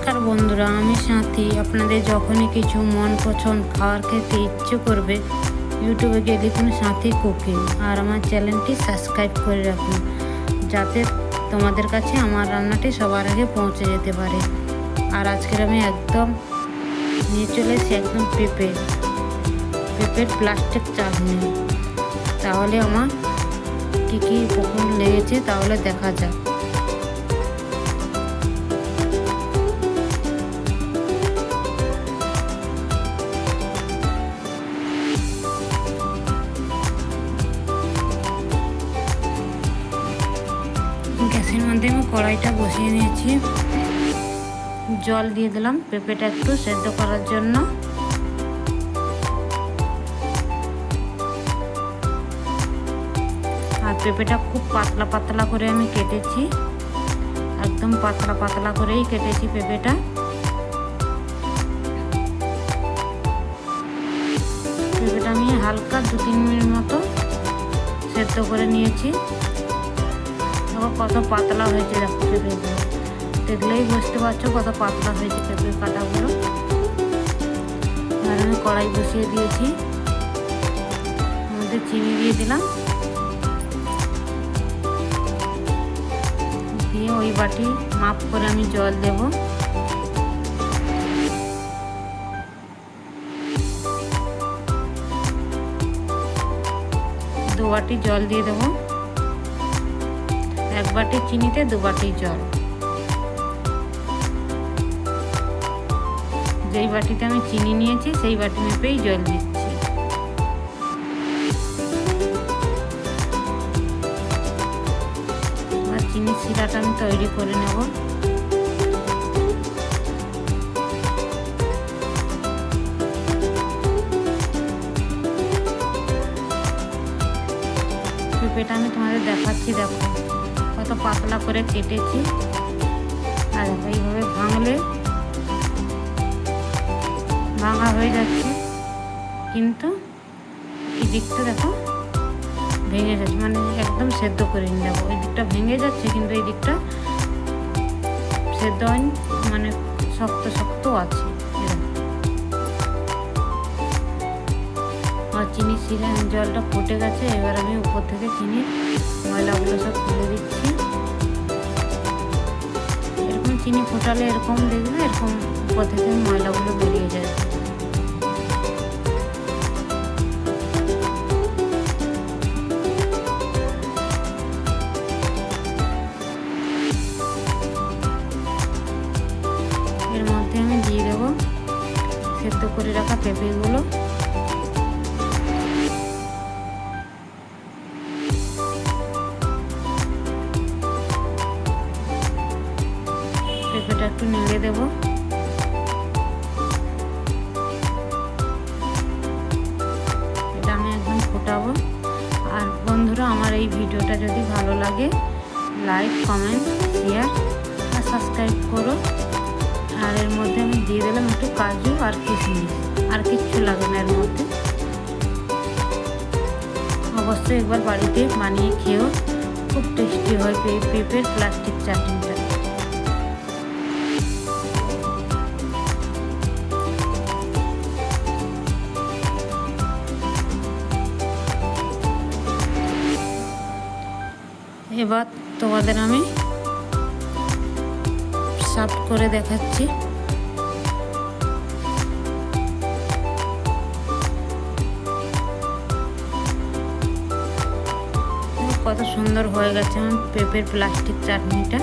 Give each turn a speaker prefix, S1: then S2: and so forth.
S1: নমস্কার বন্ধুরা, আমি সাথী। আপনাদের যখনই কিছু মন পছন্দ খাবার খেতে ইচ্ছে করবে, ইউটিউবে গিয়ে লিখুন সাথী কুকিং আর আমার চ্যানেলটি সাবস্ক্রাইব করে রাখুন, যাতে তোমাদের কাছে আমার রান্নাটি সবার আগে পৌঁছে যেতে পারে। আর আজকের আমি একদম নিয়ে চলে এসেছি একদম পেঁপের প্লাস্টিক চাটনি। তাহলে আমার কী কী উপকরণ লেগেছে তাহলে দেখা যাক। গ্যাসের মধ্যে আমি কড়াইটা বসিয়ে নিয়েছি, জল দিয়ে দিলাম পেঁপেটা একটু সেদ্ধ করার জন্য। আর পেঁপেটা খুব পাতলা পাতলা করে আমি কেটেছি, একদম পাতলা পাতলা করেই কেটেছি পেঁপেটা। পেঁপেটা আমি হালকা 2-3 মিনিট মতো সেদ্ধ করে নিয়েছি। কত পাতলা হয়েছে দেখো পেঁপেগুলো, দেখলেই বুঝতে পারছো কত পাতলা হয়েছে পেঁপে কাটাগুলো। আর আমি কড়াই বসিয়ে দিয়েছি, মধ্যে চিনি দিয়ে দিলাম, দিয়ে ওই বাটি মাপ করে আমি জল দেব। দু বাটি জল দিয়ে দেবো, 1 বাটি চিনিতে 2 বাটি জল। যেই বাটিতে আমি চিনি নিয়েছি সেই বাটি মেপেই জল দিচ্ছি। আর চিনির শিরাটা আমি তৈরি করে নেব। পেঁপেটা আমি তোমাদের দেখাচ্ছি, দেখো কত পাতলা করে কেটেছি। আর এইভাবে ভাঙলে ভাঙা হয়ে যাচ্ছে, কিন্তু এই দিকটা দেখো ভেঙে যাচ্ছে, মানে একদম সেদ্ধ করে নিয়ে যাবো। ওই দিকটা ভেঙে যাচ্ছে কিন্তু এই দিকটা সেদ্ধ হয়নি, মানে শক্ত শক্ত আছে। আর চিনি শিরা জলটা ফুটে গেছে, এবার আমি উপর থেকে চিনির ময়লাগুলো সব তুলে দিচ্ছি। এরকম চিনি ফোটালে এরকম দেখবে, এরকম উপর থেকে ময়লাগুলো বেরিয়ে যায়। এর মধ্যে আমি দিয়ে দেবো সেদ্ধ করে রাখা পেঁপেগুলো। পেঁপেটা একটু নেড়ে দেবো। এটা আমি একদম ফোটাবো। আর বন্ধুরা, আমার এই ভিডিওটা যদি ভালো লাগে লাইক, কমেন্ট, শেয়ার আর সাবস্ক্রাইব করো। আর এর মধ্যে আমি দিয়ে দিলাম একটু কাজু আর কিশমিশ, আর কিচ্ছু লাগে না এর মধ্যে। অবশ্যই একবার বাড়িতে বানিয়ে খেও, খুব টেস্টি হয় পেঁপের প্লাস্টিক চাটনিটা। এবার তোমাদের আমি সার্ভ করে দেখাচ্ছি। কত সুন্দর হয়ে গেছে আমার পেঁপের প্লাস্টিক চাটনিটা।